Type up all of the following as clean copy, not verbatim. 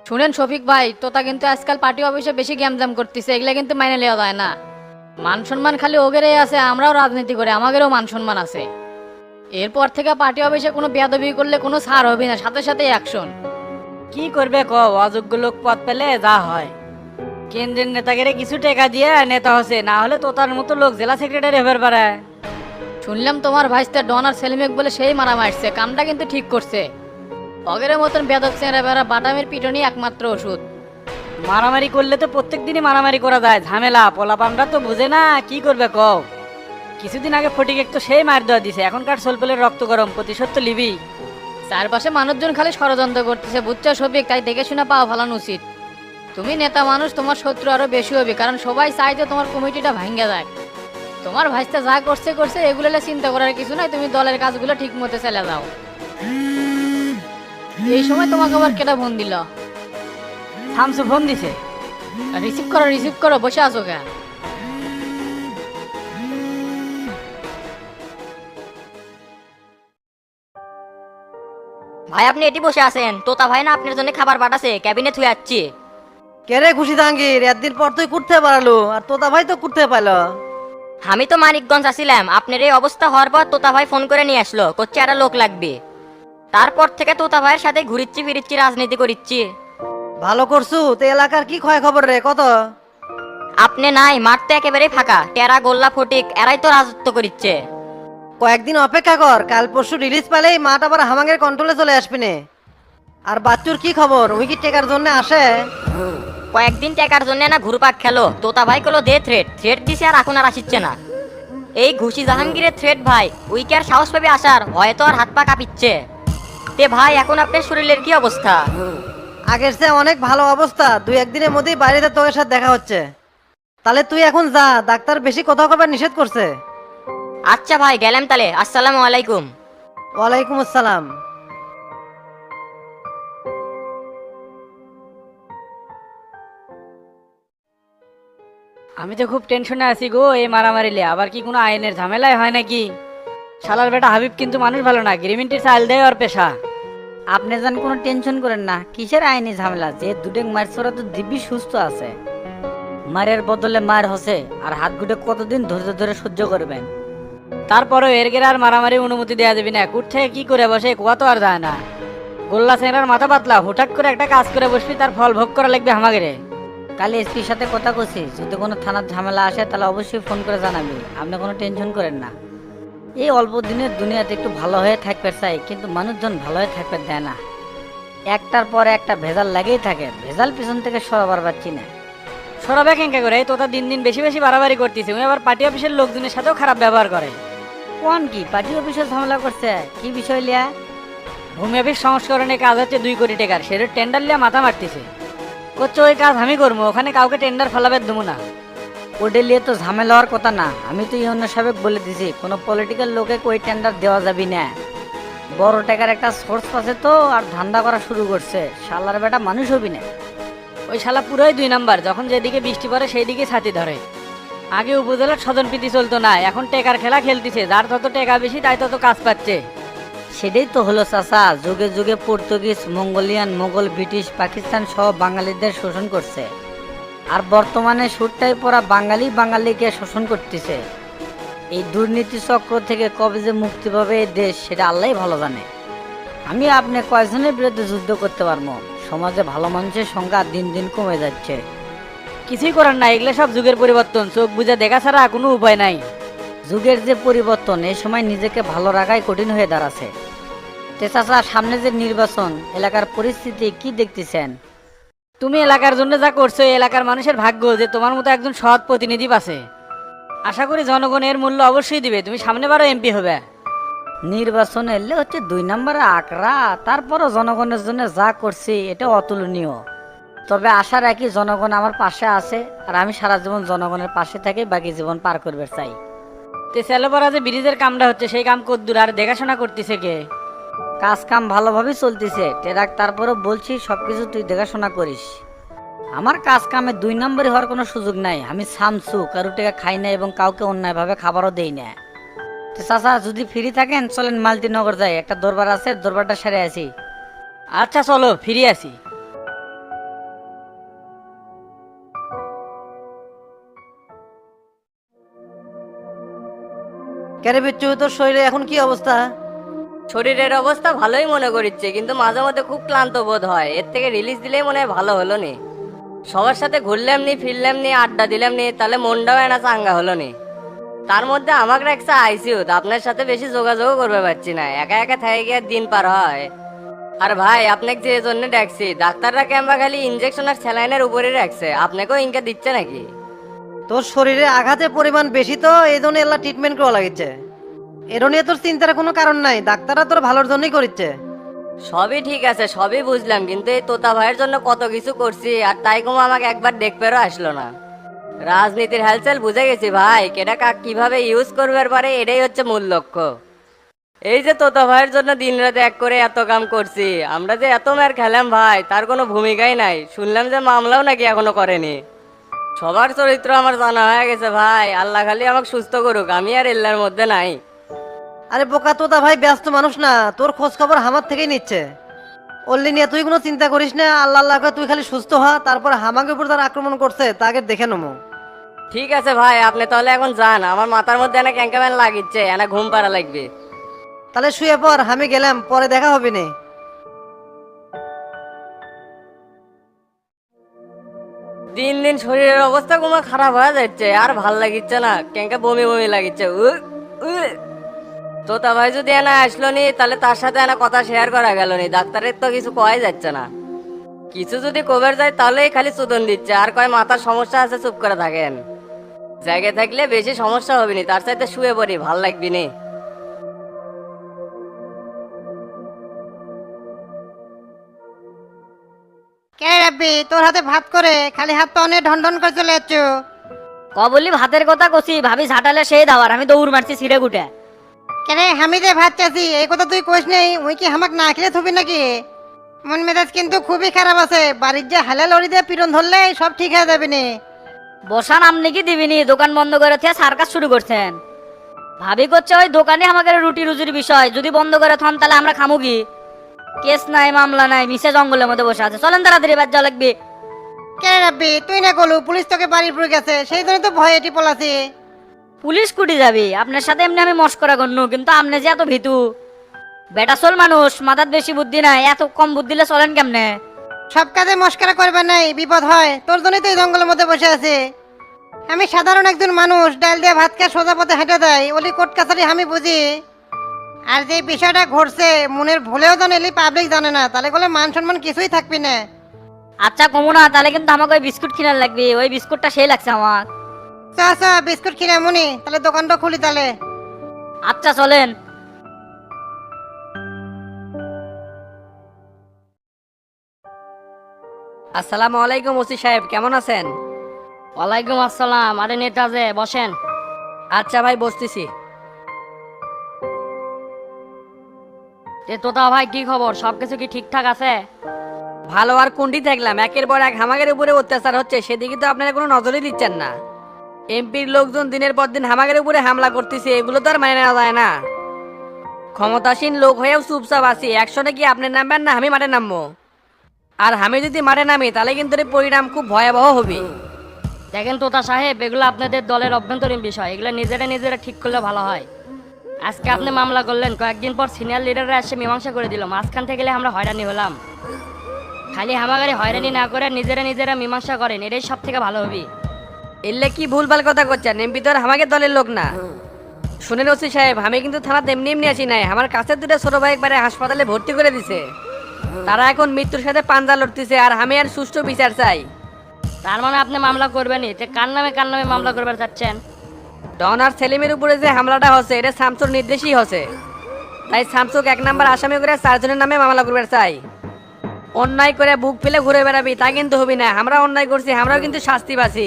শুনেন শফিক ভাই, তোতা কিন্তু আজকাল পার্টি অফিসে বেশি গ্যামজাম করতেছে, এগুলা কিন্তু মাইনে নেওয়া যায় না। মান সম্মান খালি ওগেরই আছে, আমরাও রাজনীতি করে আমাদেরও মান সম্মান আছে। এরপর থেকে পার্টি অফিসে কোনো বেয়াদবি করলে কোনো ছাড় হবে না, সাথে সাথে অ্যাকশন। কি করবে অযোগ্য লোক পদ পেলে যা হয়। কেন্দ্রের নেতাগিরে কিছু টাকা দিয়ে নেতা হচ্ছে, না হলে তোতার মতো লোক জেলা সেক্রেটারি হবার পারে। শুনলাম তোমার ভাইস্তা ডন আর সেলিমেক বলে সেই মারা মারছে, কামটা কিন্তু ঠিক করছে। অগের মতন বেদব চেহারা বেড়া বাটামের পিটনই একমাত্র ওষুধ। মারামারি করলে তো প্রত্যেক দিনই মারামারি করা যায়, ঝামেলা পোলাপানরা তো বুঝে না কি করবে কিছুদিন আগে ফটিক তো সেই মার দেওয়া দিছে, এখনকার সোলপেলের রক্ত গরম, প্রতিশোধ তো লিবি। চারপাশে মানুষজন খালি ষড়যন্ত্র করতেছে, বুঝছো শফিক? তাই দেখে শুনে পাওয়া ফেলানো উচিত। তুমি নেতা মানুষ, তোমার শত্রু আরো বেশি হবে, কারণ সবাই চাই যে তোমার কমিটিটা ভাঙ্গে যায়। তোমার ভাইস্তা যা করছে করছে, এগুলো চিন্তা করার কিছু নাই, তুমি দলের কাজগুলো ঠিক মতো চালিয়ে যাও। এই সময় তোমাকে আবার কেটা ফোন দিল? শামসু ফোন দিছে। রিসিভ করো, বসে আছো কেন? ভাই আপনি এটি বসে আছেন, তোতা ভাই না আপনার জন্য খাবার পাঠাছে, ক্যাবিনে থুয়ে যাচ্ছি। কেরে খুশি জাহাঙ্গীর, একদিন পর তুই করতে পারলো আর তোতা ভাই তো করতে পারলো। আমি তো মানিকগঞ্জ আসছিলাম, আপনার এই অবস্থা হওয়ার পর তোতা ভাই ফোন করে নিয়ে আসলো, করছে একটা লোক লাগবে। তারপর থেকে তোতা ভাইয়ের সাথে ঘুরিচ্ছি ফিরিচ্ছি, রাজনীতি করিচ্ছি। ভালো করছু। তো এলাকার কি ক্ষয় খবর রে, কত? আপনি নাই, মাঠ তো একেবারেই ফাঁকা, টেরা গোল্লা ফটিক এরাই তো রাজত্ব করিচ্ছে। কয়েকদিন অপেক্ষা কর, কাল পরশু রিলিজ পেলেই মাঠ আবার হামাঙ্গের কন্ট্রোলে চলে আসবি নে। আর বাচ্চুর কি খবর, ওই কি টেকার জন্য আসে? কয়েকদিন টাকার জন্য না ঘুরপাক খেলো, তোতা ভাই কলো দে থ্রেট দিছে, আর এখন আর আসিচ্ছে না। এই ঘুষি জাহাঙ্গীরের থ্রেট ভাই, উইকে আর সাহস পাবে আসার, হয়তো আর হাত পা কাঁপিচ্ছে। তে ভাই এখন আপনার শরীরের কি অবস্থা? আগের চেয়ে অনেক ভালো অবস্থা, দুই একদিনের মধ্যেই বাইরেতে তোর সাথে দেখা হচ্ছে। তাহলে তুই এখন যা, ডাক্তার বেশি কথা কবার নিষেধ করছে। আচ্ছা ভাই গেলাম তাহলে, আসসালামু আলাইকুম। ওয়ালাইকুম আসসালাম। আমি তো খুব টেনশনে আছি এই মারামারিলে আবার কি কোনো আইনের ঝামেলায় হয় নাকি? শালার বেটা হাবিব কিন্তু মানুষ ভালো না, গিরিমিনটির চাল দেয় ওর পেশা। আপনি যেন কোনো টেনশন করেন না, কিসের আইনি ঝামেলা, যে দুটেক মার ছোড়া তো দিব্যি সুস্থ আছে। মারের বদলে মার হসে, আর হাত গুটে কতদিন ধৈর্য ধরে সহ্য করবেন। তারপরেও এর গেরে আর মারামারি অনুমতি দেওয়া যাবে না, কুট থেকে কি করে বসে কোয়া তো আর যায় না। গোল্লা সেনার মাথা পাতলা, হুঠাৎ করে একটা কাজ করে বসবি, তার ফল ভোগ করা লাগবে আমাকে। কাল এসপির সাথে কথা কছি, যদি কোনো থানার ঝামেলা আসে তাহলে অবশ্যই ফোন করে জানাবি, আপনি কোনো টেনশন করেন না। এই অল্প দিনের দুনিয়াতে একটু ভালো হয়ে থাকবে চাই, কিন্তু মানুষজন ভালো হয়ে থাকবে দেয় না। একটার পর একটা ভেজাল লাগেই থাকে, ভেজাল পিছন থেকে সরাবার পাচ্ছি না। সরাবে কেঙ্কা করে, তোতা দিন দিন বেশি বেশি বাড়াবাড়ি করতেছে, উনি আবার পার্টি অফিসের লোকজনের সাথেও খারাপ ব্যবহার করে। কোন কি পার্টি অফিসে ঝামেলা করছে, কি বিষয় লিয়া? ভূমি অফিস সংস্করণে কাজ হচ্ছে 2 কোটি টাকার, সেটা টেন্ডার লিয়া মাথা মারতেছে। করছে ওই কাজ আমি করবো, ওখানে কাউকে টেন্ডার ফেলাবে দেবো না। ওটা নিয়ে তো ঝামেলা হওয়ার কথা না, আমি তো ইউনো সাহেব বলে দিছি কোনো পলিটিক্যাল লোকে ওই টেন্ডার দেওয়া যাবে না। বড় টাকার একটা সোর্স আছে তো, আর ধান্দা করা শুরু করছে, শালার বেটা মানুষ হবি না। ওই শালা পুরোই 2 নাম্বার, যখন যেদিকে বৃষ্টি পড়ে সেই দিকে ছাতি ধরে। আগে উপজেলার স্বজনপ্রীতি চলতো না, এখন টেকার খেলা খেলতেছে, যার তত টাকা বেশি তাই তত কাজ পাচ্ছে। সেটাই তো হলো চাচা, যুগে যুগে Portuguese, Mongolian, Mughal, British, Pakistan সহ বাঙালিদের শোষণ করছে, আর বর্তমানে সুরটাই পরা বাঙালি বাঙালিকে শোষণ করতেছে। এই দুর্নীতি চক্র থেকে কবে যে মুক্তি পাবে এই দেশ, সেটা আল্লাহই ভালো জানে। আমি আপনি কয়জনের বিরুদ্ধে যুদ্ধ করতে পারবো? সমাজে ভালো মানুষের সংখ্যা দিন দিন কমে যাচ্ছে। কিছুই করার না, এগুলো সব যুগের পরিবর্তন, চোখ বুঝে দেখা ছাড়া কোনো উপায় নাই। যুগের যে পরিবর্তন, এই সময় নিজেকে ভালো রাখাই কঠিন হয়ে দাঁড়াচ্ছে। তে চাচা, সামনে যে নির্বাচন, এলাকার পরিস্থিতি কি দেখতেছেন? তুমি এলাকার জন্য যা করছো, এই এলাকার মানুষের ভাগ্য যে তোমার মতো একজন সৎ প্রতিনিধি পাচ্ছে। আশা করি জনগণ এর মূল্য অবশ্যই দিবে, তুমি সামনে বারো এমপি হবে। নির্বাচন এলে হচ্ছে 2 নম্বরে আকরা, তারপরও জনগণের জন্য যা করছি এটা অতুলনীয়। তবে আশা রাখি জনগণ আমার পাশে আছে, আর আমি সারা জীবন জনগণের পাশে থেকে বাকি জীবন পার করবে চাই। তে সেলোপাড়া যে ব্রিজের কামটা হচ্ছে, সেই কাম কদ্দূর আর দেখাশোনা করতেছে কে? কাজ কাম ভালোভাবেই চলতেছে টেরাক, তারপরও বলছি সবকিছু তুই দেখাশোনা করিস। আমার কাজ কামে 2 নম্বরই হওয়ার কোনো সুযোগ নাই। আমি সামসু, কারো টাকা খাই না এবং কাউকে অন্যায়ভাবে খাবারও দেই না। তো চাচা, যদি ফ্রি থাকেন চলেন মালতীনগর যাই, একটা দরবার আছে, দরবারটা সেরে আসি। আচ্ছা চলো, ফিরে আসি। কেরে বিচ্ছু, তোর শরীরে এখন কি অবস্থা? শরীরের অবস্থা ভালোই মনে করিচ্ছে, কিন্তু মাঝে মধ্যে খুব ক্লান্ত বোধ হয়। এর থেকে রিলিজ দিলেই মনে হয় ভালো হলো নি। সবার সাথে ঘুরলাম নি, ফিরলাম নি, আড্ডা দিলাম নি, তাহলে মনটাও এনা চাঙ্গা হলো নি। তার মধ্যে আমাকে রাখছে আইসিইউ, আপনার সাথে বেশি যোগাযোগও করতে পারছি না, একা একা থেকে গিয়ে দিন পার হয়। আর ভাই, আপনাকে যে জন্য ডাকছি, ডাক্তাররা ক্যাম্পা খালি ইনজেকশন আর স্যালাইনের উপরে রাখছে, আপনাকেও ইনকা দিচ্ছে নাকি? তোর শরীরে আঘাতের পরিমাণ বেশি তো, এই জন্য এলা ট্রিটমেন্ট করা লাগছে। এর নিয়ে তোর চিন্তার কোনো কারণ নাই, ডাক্তাররা তোর ভালোর জন্যই করিচ্ছে। সবই ঠিক আছে, সবই বুঝলাম, কিন্তু এই তোতা ভাইয়ের জন্য কত কিছু করছি, আর তাই কম আমাকে একবার দেখবেরও আসলো না। রাজনীতির হালচাল বুঝে গেছি ভাই, কেটা কাক কিভাবে ইউজ করবার পারে, এটাই হচ্ছে মূল লক্ষ্য। এই যে তোতা ভাইয়ের জন্য দিন রাত এক করে এত কাম করছি, আমরা যে এত মার খেলাম ভাই, তার কোনো ভূমিকাই নাই। শুনলাম যে মামলাও নাকি এখনো করেনি। সবার চরিত্র আমার জানা হয়ে গেছে ভাই, আল্লাহ খালি আমাকে সুস্থ করুক, আমি আর এল্লার মধ্যে নাই। আরে বোকা তোতা ভাই ব্যস্ত মানুষ না, তোর খোঁজ খবর আমার থেকেই নিচ্ছে। ওল্লি নিয়ে তুই কোনো চিন্তা করিস না, আল্লাহ আল্লাহ করে তুই খালি সুস্থ হ, তারপর হামাকে উপর তার আক্রমণ করছে তাকে দেখে নেবো। ঠিক আছে ভাই, আপনি তাহলে এখন যান, আমার মাথার মধ্যে এনা ক্যাঙ্কাম্যান লাগিচ্ছে, এনা ঘুম পাড়া লাগবে। তাহলে শুয়ে পর, আমি গেলাম, পরে দেখা হবে না। দিন দিন শরীরের অবস্থা কোনো খারাপ হয়ে যাচ্ছে, আর ভাল লাগিচ্ছে না, ক্যাঙ্কা বমি বমি লাগিচ্ছে। তোতা ভাই যদি এনা আসলো নি, তাহলে তার সাথে এনা কথা শেয়ার করা গেল নি, ডাক্তারের তো কিছু কয় যাচ্ছে না। কিছু যদি কভার যায় তাহলেই খালি চুদন দিচ্ছে, আর কয় মাথার সমস্যা আছে, চুপ করে থাকেন। জায়গায় থাকলে বেশি সমস্যা হবে নি, তার সাথে শুয়ে পড়ি, ভাল লাগবি নি। কে রাব্বি, তোর হাতে ভাত করে খালি হাত পা অনেক ঢন ঢন করে চলে যাচ্ছ। ক বললি ভাতের কথা কছি, ভাবি ঝাঁটালে সেই দাওয়ার, আমি দৌড় মারছি ছিঁড়ে গুটে। কেন আমি যে ভাত চাচ্ছি এই কথা তুই কইস নেই, ওই কি হামাক না খেলে থবি নাকি? মন মেজাজ কিন্তু খুবই খারাপ আছে, বাড়ির যে হালে লড়ি দিয়ে পিরন ধরলে সব ঠিক হয়ে যাবে নি। বসান আপনি কি দিবিনি, দোকান বন্ধ করে থেকে সার্কাস শুরু করছেন। ভাবি করছে ওই দোকানে আমাদের রুটি রুজির বিষয়, যদি বন্ধ করে থন তাহলে আমরা খামু কি? কেস নাই, মামলা নাই, মিশে জঙ্গলের মধ্যে বসে আছে, চলেন তাড়াতাড়ি বাদ যাওয়া লাগবে। কেন রাব্বি, তুই না কলু পুলিশ তোকে বাড়ির পুরে গেছে, সেই জন্য তো ভয়ে এটি পলাছি। পুলিশ কুটি যাবি, আপনার সাথে এমনি আমি মস্করা করনু, কিন্তু আপনি যে এত ভীতু। বেটা চল মানুষ, মাথার বেশি বুদ্ধি নাই, এত কম বুদ্ধি দিলে চলেন কেমনে? সব কাজে মস্করা করবে নাই, বিপদ হয়, তোর জন্যই তো এই জঙ্গলের মধ্যে বসে আছে। আমি সাধারণ একজন মানুষ, ডাল দিয়ে ভাত খেয়ে সোজা পথে হেঁটে দেয়, ওলি কোর্ট কাছারি আমি বুঝি। আর যে বিষয়টা ঘটছে মনের ভুলেও যেন এলি পাবলিক জানে না, তাহলে বলে মান সম্মান কিছুই থাকবি না। আচ্ছা কমু না, তাহলে কিন্তু আমাকে ওই বিস্কুট কিনার লাগবে, ওই বিস্কুটটা সেই লাগছে আমার। চা চা বিস্কুট কিনে মনি, তাহলে দোকানটা খুলি তাহলে। আচ্ছা চলেন। আসসালামু আলাইকুম ওসি সাহেব, কেমন আছেন? ওয়ালাইকুম আসসালাম। আরে নেতা যে, বসেন। আচ্ছা ভাই, বসতেছি। তোতা ভাই কি খবর, সবকিছু কি ঠিকঠাক আছে? ভালো আর কোনটি দেখলাম, একের পর এক হামাগের উপরে অত্যাচার হচ্ছে, সেদিকে তো আপনারা কোনো নজরই দিচ্ছেন না। এমপির লোকজন দিনের পর দিন হামাগের উপরে হামলা করতেছে, এগুলো তো আর মানে নেওয়া যায় না। ক্ষমতাসীন লোক হয়েও চুপচাপ আছি, একশনে কি আপনি নামবেন না আমি মাঠে নামবো? আর আমি যদি মাঠে নামি তাহলে কিন্তু এর পরিণাম খুব ভয়াবহ হবে। দেখেন তোতা সাহেব, এগুলো আপনাদের দলের অভ্যন্তরীণ বিষয়, এগুলো নিজেরা ঠিক করলে ভালো হয়। আজকে আপনি মামলা করলেন, কয়েকদিন পর সিনিয়র লিডাররা এসে মীমাংসা করে দিল, মাঝখান থেকে গেলে আমরা হয়রানি হলাম। খালি হামাগারে হয়রানি না করে নিজেরা মীমাংসা করেন, এটাই সব থেকে ভালো হবে। এলে কি ভুলভাল কথা করছেন, এমপি তো আর আমাকে দলের লোক না। শুনেন ওসি সাহেব, আমি কিন্তু থানাতে এমনি এমনি আসি নাই, আমার কাছের দুটো ছোট ভাই একবারে হাসপাতালে ভর্তি করে দিছে। তারা এখন মৃত্যুর সাথে পাঞ্জা লড়তেছে, আর আমি আর সুষ্ঠু বিচার চাই। তার মানে আপনি মামলা করবেনই, কার নামে মামলা করবার চাচ্ছেন? ডন আর সেলিমের উপরে যে হামলাটা হচ্ছে এটা শামসুর নির্দেশই হচ্ছে, তাই শামসুক 1 নাম্বার আসামি করে 4 জনের নামে মামলা করবার চাই। অন্যায় করে বুক ফেলে ঘুরে বেড়াবি তা কিন্তু হবি না, আমরা অন্যায় করছি, আমরাও কিন্তু শাস্তি পাচ্ছি।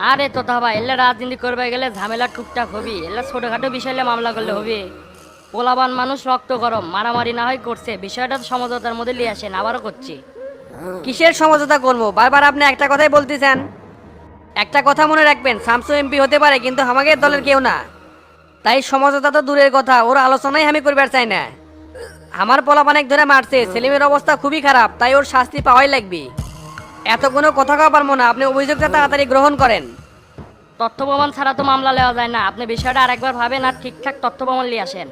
আরে তোতা ভাই, এলে রাজনীতি করবে গেলে ঝামেলা টুকটাক হবি, এলে ছোটখাটো বিষয়ে মামলা করলে হবে। পোলাবান মানুষ রক্ত গরম, মারামারি না হয় করছে, বিষয়টা তো সমঝোতার মধ্যে নিয়ে আসেন, আবারও করছি। কিসের সমঝোতা করবো, বারবার আপনি একটা কথাই বলতেছেন। একটা কথা মনে রাখবেন, শামসু এমপি হতে পারে কিন্তু আমাদের দলের কেউ না, তাই সমঝোতা তো দূরের কথা, ওর আলোচনাই আমি করবার চাই না। আমার পোলাপানেক ধরে মারছে, সেলিমের অবস্থা খুবই খারাপ, তাই ওর শাস্তি পাওয়াই লাগবে। এত কোনো কথা কওয়া পারবো না, আপনি অভিযোগটা তাড়াতাড়ি গ্রহণ করেন। তথ্য প্রমাণ ছাড়া তো মামলা নেওয়া যায় না। আপনি বিষয়টা আরেকবার ভাবেন আর ঠিকঠাক তথ্য প্রমাণ নিয়ে আসেন।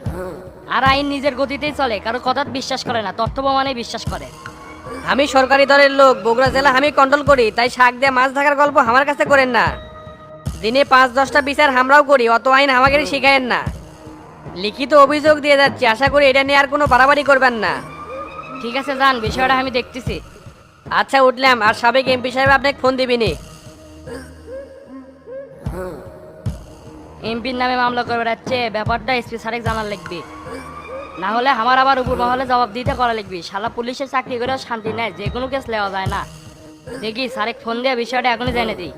আর আইন নিজের গতিতেই চলে, কারো কথা বিশ্বাস করে না, তথ্য প্রমাণে বিশ্বাস করে। আমি সরকারি দলের লোক, বগুড়া জেলা আমি কন্ট্রোল করি, তাই শাক দিয়ে মাছ ধরার গল্প আমার কাছে করেন না। দিনে 5-10টা বিচার আমরাও করি, অত আইন আমাকে শিখায়েন না। লিখিত অভিযোগ দিয়ে যাচ্ছি, আশা করি এটা নিয়ে আর কোনো বাড়াবাড়ি করবেন না। ঠিক আছে যান, বিষয়টা আমি দেখতেছি। আচ্ছা উঠলাম, আর সাবেক এমপি সাহেব আপনাকে ফোন দিবিনি। এমপির নামে মামলা করে বেড়াচ্ছে, ব্যাপারটা এসপি স্যারেক জানার লিখবি, না হলে আমার আবার উপর মহলে জবাব দিতে করা লিখবি। শালা পুলিশের চাকরি করেও শান্তি নেই, যে কোনো কেস নেওয়া যায় না। দেখি স্যারেক ফোন দিয়ে বিষয়টা এখনই জেনে দিই।